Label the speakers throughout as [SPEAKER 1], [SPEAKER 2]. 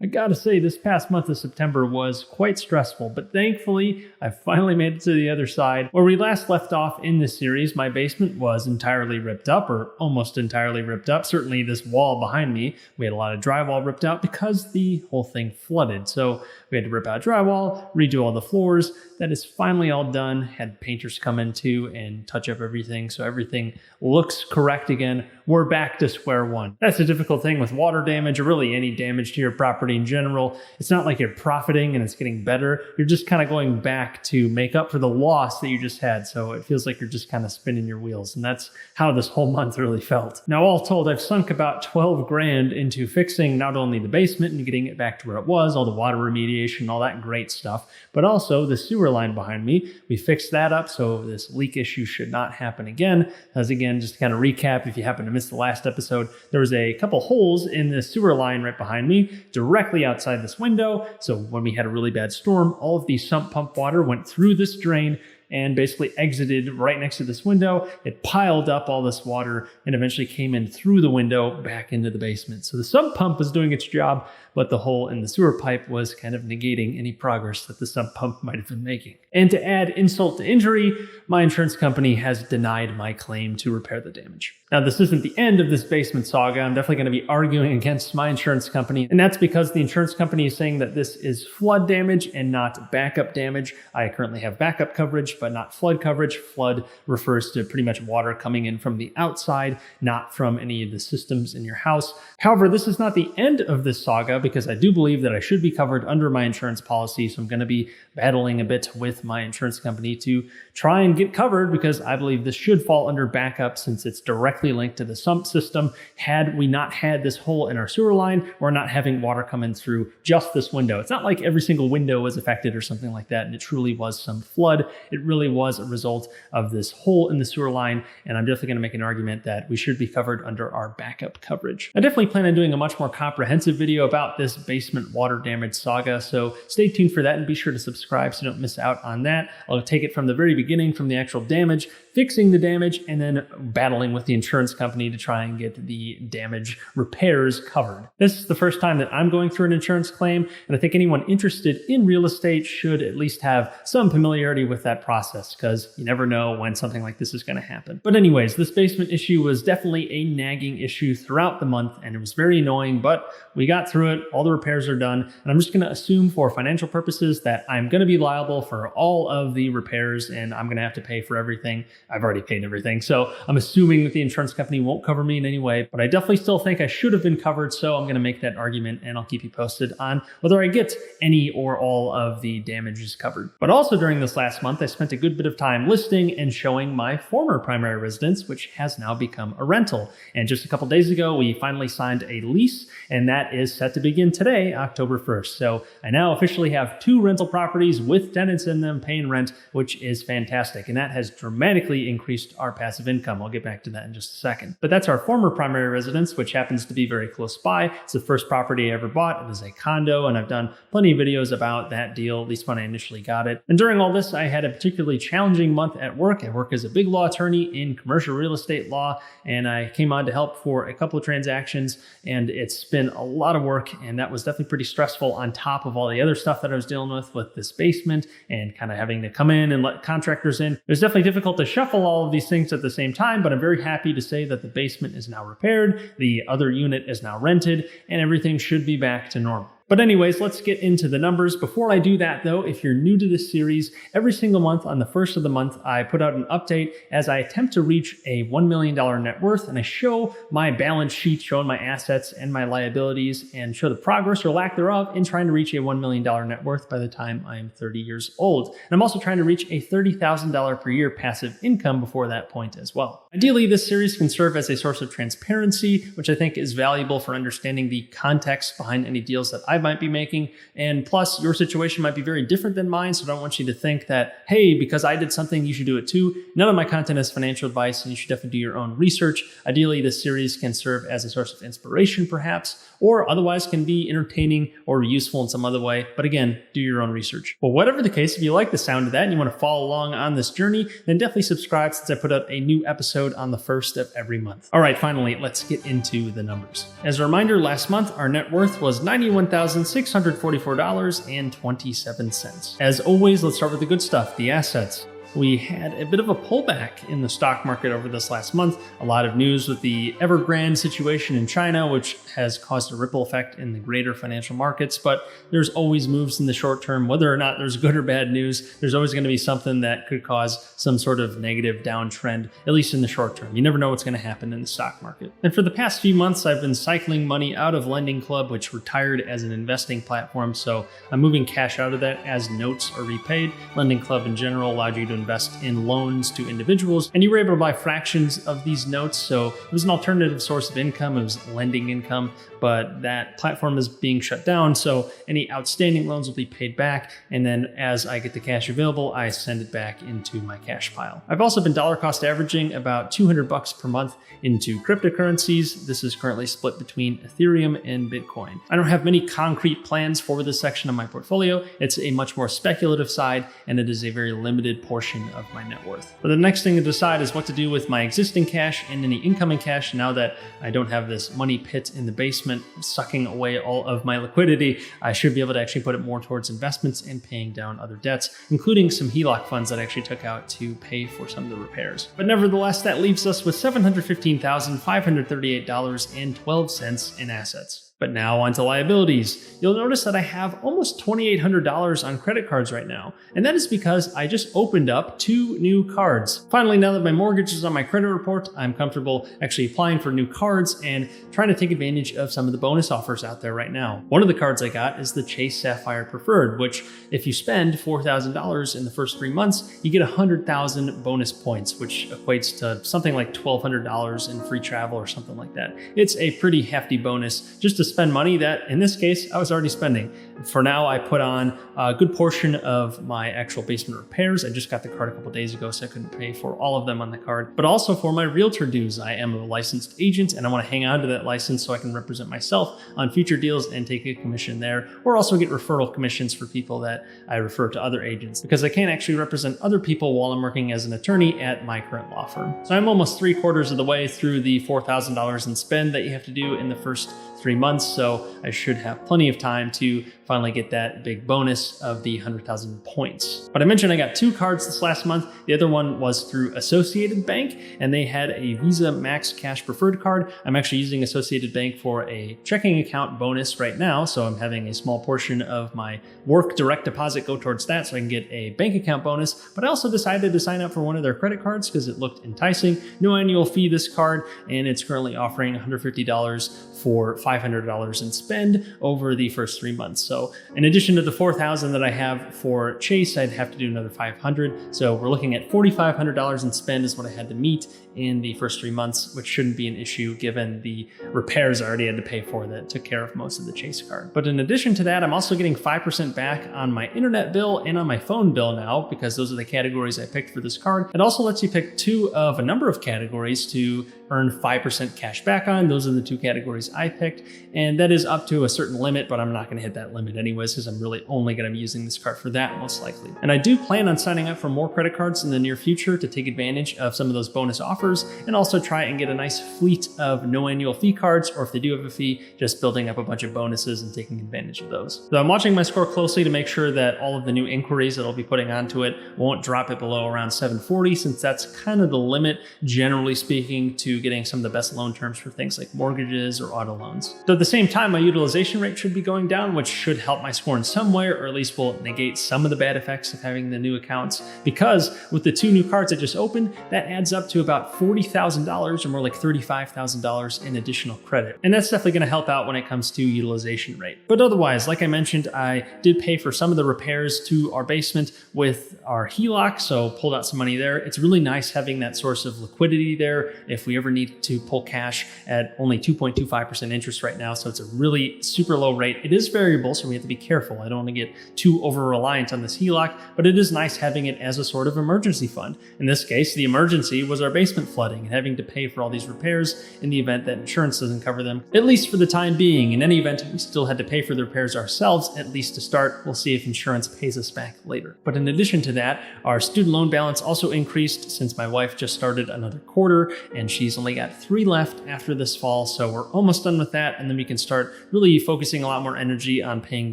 [SPEAKER 1] I gotta say, this past month of September was quite stressful, but thankfully, I finally made it to the other side. Where we last left off in this series, my basement was entirely ripped up, or almost entirely ripped up. Certainly this wall behind me, we had a lot of drywall ripped out because the whole thing flooded. So we had to rip out drywall, redo all the floors. That is finally all done. Had painters come in too and touch up everything, so everything looks correct again. We're back to square one. That's a difficult thing with water damage, or really any damage to your property in general. It's not like you're profiting and it's getting better. You're just kind of going back to make up for the loss that you just had. So it feels like you're just kind of spinning your wheels. And that's how this whole month really felt. Now, all told, I've sunk about 12 grand into fixing not only the basement and getting it back to where it was, all the water remediation, all that great stuff, but also the sewer line behind me. We fixed that up, so this leak issue should not happen again. As again, just to kind of recap, if you happen to miss the last episode, there was a couple holes in the sewer line right behind me, directly outside this window. So when we had a really bad storm, all of the sump pump water went through this drain and basically exited right next to this window. It piled up all this water and eventually came in through the window back into the basement. So the sump pump was doing its job, but the hole in the sewer pipe was kind of negating any progress that the sump pump might have been making. And to add insult to injury, my insurance company has denied my claim to repair the damage. Now, this isn't the end of this basement saga. I'm definitely going to be arguing against my insurance company, and that's because the insurance company is saying that this is flood damage and not backup damage. I currently have backup coverage, but not flood coverage. Flood refers to pretty much water coming in from the outside, not from any of the systems in your house. However, this is not the end of this saga, because I do believe that I should be covered under my insurance policy. So I'm going to be battling a bit with my insurance company to try and get covered, because I believe this should fall under backup since it's directly linked to the sump system. Had we not had this hole in our sewer line, we're not having water come in through just this window. It's not like every single window was affected or something like that, and it truly was some flood. It really was a result of this hole in the sewer line, and I'm definitely going to make an argument that we should be covered under our backup coverage. I definitely plan on doing a much more comprehensive video about this basement water damage saga, so stay tuned for that and be sure to subscribe so you don't miss out on that. I'll take it from the very beginning, from the actual damage, fixing the damage, and then battling with the insurance company to try and get the damage repairs covered. This is the first time that I'm going through an insurance claim, and I think anyone interested in real estate should at least have some familiarity with that process, because you never know when something like this is going to happen. But anyways, this basement issue was definitely a nagging issue throughout the month, and it was very annoying, but we got through it. All the repairs are done, and I'm just going to assume for financial purposes that I'm going to be liable for all of the repairs, and I'm going to have to pay for everything. I've already paid everything, so I'm assuming that the insurance company won't cover me in any way, but I definitely still think I should have been covered, so I'm going to make that argument, and I'll keep you posted on whether I get any or all of the damages covered. But also during this last month, I spent a good bit of time listing and showing my former primary residence, which has now become a rental. And just a couple days ago, we finally signed a lease, and that is set to begin today, October 1st. So I now officially have 2 rental properties with tenants in them paying rent, which is fantastic. And that has dramatically increased our passive income. I'll get back to that in just a second. But that's our former primary residence, which happens to be very close by. It's the first property I ever bought. It was a condo, and I've done plenty of videos about that deal, at least when I initially got it. And during all this, I had a particularly challenging month at work. I work as a big law attorney in commercial real estate law, and I came on to help for a couple of transactions, and it's been a lot of work, and that was definitely pretty stressful on top of all the other stuff that I was dealing with this basement and kind of having to come in and let contractors in. It was definitely difficult to shuffle all of these things at the same time, but I'm very happy to say that the basement is now repaired, the other unit is now rented, and everything should be back to normal. But anyways, let's get into the numbers. Before I do that though, if you're new to this series, every single month on the first of the month, I put out an update as I attempt to reach a $1 million net worth, and I show my balance sheet showing my assets and my liabilities and show the progress or lack thereof in trying to reach a $1 million net worth by the time I'm 30 years old. And I'm also trying to reach a $30,000 per year passive income before that point as well. Ideally, this series can serve as a source of transparency, which I think is valuable for understanding the context behind any deals that I might be making. And plus, your situation might be very different than mine, so I don't want you to think that, hey, because I did something, you should do it too. None of my content is financial advice, and you should definitely do your own research. Ideally, this series can serve as a source of inspiration, perhaps, or otherwise can be entertaining or useful in some other way. But again, do your own research. Well, whatever the case, if you like the sound of that and you want to follow along on this journey, then definitely subscribe, since I put out a new episode episode on the first of every month. All right, finally, let's get into the numbers. As a reminder, last month, our net worth was $91,644.27. As always, let's start with the good stuff, the assets. We had a bit of a pullback in the stock market over this last month. A lot of news with the Evergrande situation in China, which has caused a ripple effect in the greater financial markets. But there's always moves in the short term, whether or not there's good or bad news. There's always going to be something that could cause some sort of negative downtrend, at least in the short term. You never know what's going to happen in the stock market. And for the past few months, I've been cycling money out of Lending Club, which retired as an investing platform. So I'm moving cash out of that as notes are repaid. Lending Club in general allowed you to invest in loans to individuals, and you were able to buy fractions of these notes. So it was an alternative source of income. It was lending income, but that platform is being shut down. So any outstanding loans will be paid back. And then as I get the cash available, I send it back into my cash pile. I've also been dollar cost averaging about $200 per month into cryptocurrencies. This is currently split between Ethereum and Bitcoin. I don't have many concrete plans for this section of my portfolio. It's a much more speculative side, and it is a very limited portion of my net worth. But the next thing to decide is what to do with my existing cash and any incoming cash now that I don't have this money pit in the basement sucking away all of my liquidity. I should be able to actually put it more towards investments and paying down other debts, including some HELOC funds that I actually took out to pay for some of the repairs. But nevertheless, that leaves us with $715,538.12 in assets. But now onto liabilities. You'll notice that I have almost $2,800 on credit cards right now. And that is because I just opened up 2 new cards. Finally, now that my mortgage is on my credit report, I'm comfortable actually applying for new cards and trying to take advantage of some of the bonus offers out there right now. One of the cards I got is the Chase Sapphire Preferred, which if you spend $4,000 in the first 3 months, you get 100,000 bonus points, which equates to something like $1,200 in free travel or something like that. It's a pretty hefty bonus just to spend money that, in this case, I was already spending. For now, I put on a good portion of my actual basement repairs. I just got the card a couple days ago, so I couldn't pay for all of them on the card, but also for my realtor dues. I am a licensed agent, and I want to hang on to that license so I can represent myself on future deals and take a commission there, or also get referral commissions for people that I refer to other agents, because I can't actually represent other people while I'm working as an attorney at my current law firm. So I'm almost 3/4 of the way through the $4,000 in spend that you have to do in the first 3 months, so I should have plenty of time to finally get that big bonus of the 100,000 points. But I mentioned I got 2 cards this last month. The other one was through Associated Bank, and they had a Visa Max Cash Preferred card. I'm actually using Associated Bank for a checking account bonus right now, so I'm having a small portion of my work direct deposit go towards that so I can get a bank account bonus. But I also decided to sign up for one of their credit cards because it looked enticing. No annual fee this card, and it's currently offering $150 for $500 in spend over the first 3 months. So in addition to the $4,000 that I have for Chase, I'd have to do another $500. So we're looking at $4,500 in spend is what I had to meet in the first 3 months, which shouldn't be an issue given the repairs I already had to pay for that took care of most of the Chase card. But in addition to that, I'm also getting 5% back on my internet bill and on my phone bill now, because those are the categories I picked for this card. It also lets you pick 2 of a number of categories to earn 5% cash back on. Those are the 2 categories I picked, and that is up to a certain limit, but I'm not going to hit that limit anyways because I'm really only going to be using this card for that most likely. And I do plan on signing up for more credit cards in the near future to take advantage of some of those bonus offers, and also try and get a nice fleet of no annual fee cards, or if they do have a fee, just building up a bunch of bonuses and taking advantage of those. So I'm watching my score closely to make sure that all of the new inquiries that I'll be putting onto it won't drop it below around 740, since that's kind of the limit, generally speaking, to getting some of the best loan terms for things like mortgages or auto loans. So at the same time, my utilization rate should be going down, which should help my score in some way, or at least will negate some of the bad effects of having the new accounts, because with the 2 new cards I just opened, that adds up to about $40,000 or more like $35,000 in additional credit. And that's definitely going to help out when it comes to utilization rate. But otherwise, like I mentioned, I did pay for some of the repairs to our basement with our HELOC, so pulled out some money there. It's really nice having that source of liquidity there if we ever need to pull cash at only 2.25% interest right now. now, so it's a really super low rate. It is variable, so we have to be careful. I don't want to get too over-reliant on this HELOC, but it is nice having it as a sort of emergency fund. In this case, the emergency was our basement flooding and having to pay for all these repairs in the event that insurance doesn't cover them, at least for the time being. In any event, we still had to pay for the repairs ourselves, at least to start. We'll see if insurance pays us back later. But in addition to that, our student loan balance also increased since my wife just started another quarter, and she's only got 3 left after this fall, so we're almost done with that, and then we can start really focusing a lot more energy on paying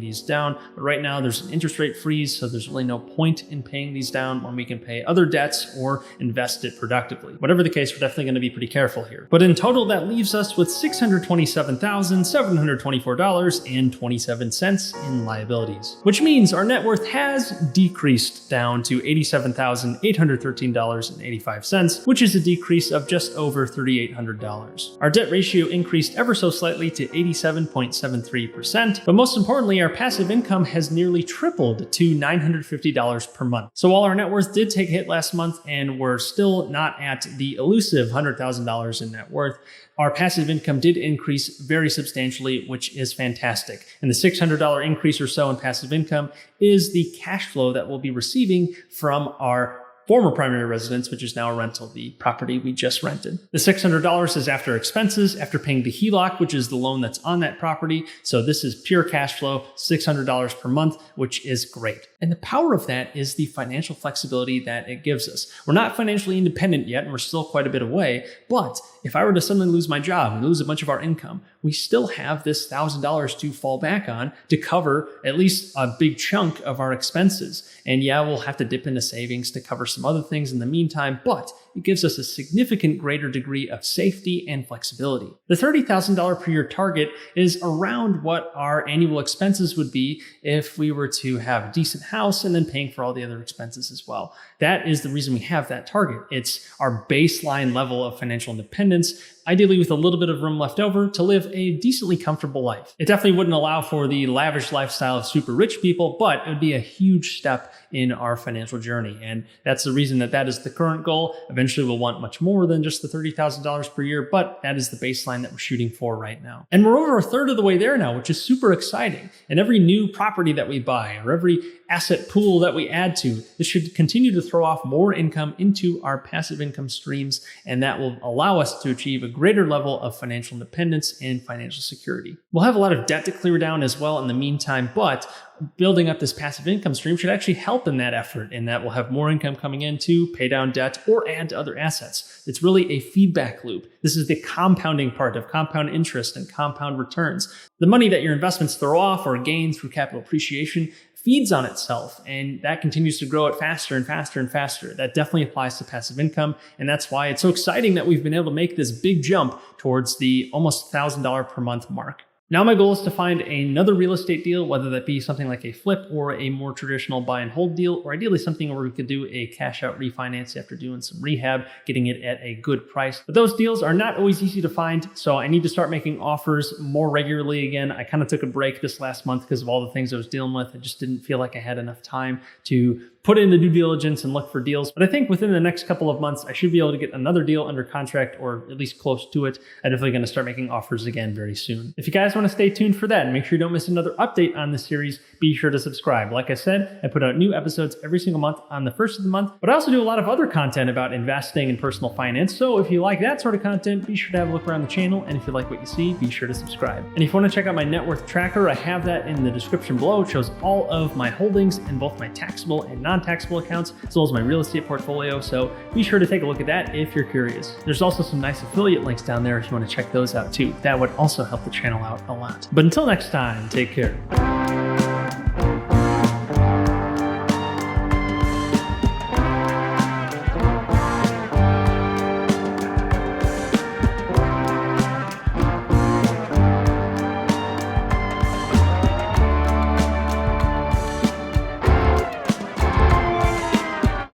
[SPEAKER 1] these down. But right now, there's an interest rate freeze, so there's really no point in paying these down when we can pay other debts or invest it productively. Whatever the case, we're definitely going to be pretty careful here. But in total, that leaves us with $627,724.27 in liabilities, which means our net worth has decreased down to $87,813.85, which is a decrease of just over $3,800. Our debt ratio increased ever so slightly to 87.73%, but most importantly, our passive income has nearly tripled to $950 per month. So while our net worth did take a hit last month and we're still not at the elusive $100,000 in net worth, our passive income did increase very substantially, which is fantastic. And the $600 increase or so in passive income is the cash flow that we'll be receiving from our former primary residence, which is now a rental, the property we just rented. The $600 is after expenses, after paying the HELOC, which is the loan that's on that property. So this is pure cash flow, $600 per month, which is great. And the power of that is the financial flexibility that it gives us. We're not financially independent yet, and we're still quite a bit away, but if I were to suddenly lose my job and lose a bunch of our income, we still have this $1,000 to fall back on to cover at least a big chunk of our expenses. And yeah, we'll have to dip into savings to cover some other things in the meantime, but it gives us a significant greater degree of safety and flexibility. The $30,000 per year target is around what our annual expenses would be if we were to have a decent house and then paying for all the other expenses as well. That is the reason we have that target. It's our baseline level of financial independence, ideally with a little bit of room left over to live a decently comfortable life. It definitely wouldn't allow for the lavish lifestyle of super rich people, but it would be a huge step in our financial journey. And that's the reason that is the current goal. Eventually we'll want much more than just the $30,000 per year, but that is the baseline that we're shooting for right now. And we're over a third of the way there now, which is super exciting. And every new property that we buy or every asset pool that we add to, this should continue to throw off more income into our passive income streams, and that will allow us to achieve a greater level of financial independence and financial security. We'll have a lot of debt to clear down as well in the meantime, but building up this passive income stream should actually help in that effort, in that we'll have more income coming in to pay down debt or add to other assets. It's really a feedback loop. This is the compounding part of compound interest and compound returns. The money that your investments throw off or gain through capital appreciation feeds on itself, and that continues to grow it faster and faster and faster. That definitely applies to passive income, and that's why it's so exciting that we've been able to make this big jump towards the almost $1,000 per month mark. Now my goal is to find another real estate deal, whether that be something like a flip or a more traditional buy and hold deal, or ideally something where we could do a cash out refinance after doing some rehab, getting it at a good price. But those deals are not always easy to find, so I need to start making offers more regularly again. I kind of took a break this last month because of all the things I was dealing with. I just didn't feel like I had enough time to put in the due diligence and look for deals. But I think within the next couple of months, I should be able to get another deal under contract, or at least close to it. I'm definitely going to start making offers again very soon. If you guys want to stay tuned for that and make sure you don't miss another update on this series, be sure to subscribe. Like I said, I put out new episodes every single month on the first of the month, but I also do a lot of other content about investing and personal finance. So if you like that sort of content, be sure to have a look around the channel. And if you like what you see, be sure to subscribe. And if you want to check out my net worth tracker, I have that in the description below. It shows all of my holdings in both my taxable and non-taxable accounts, as well as my real estate portfolio. So be sure to take a look at that if you're curious. There's also some nice affiliate links down there if you want to check those out too. That would also help the channel out a lot. But until next time, take care.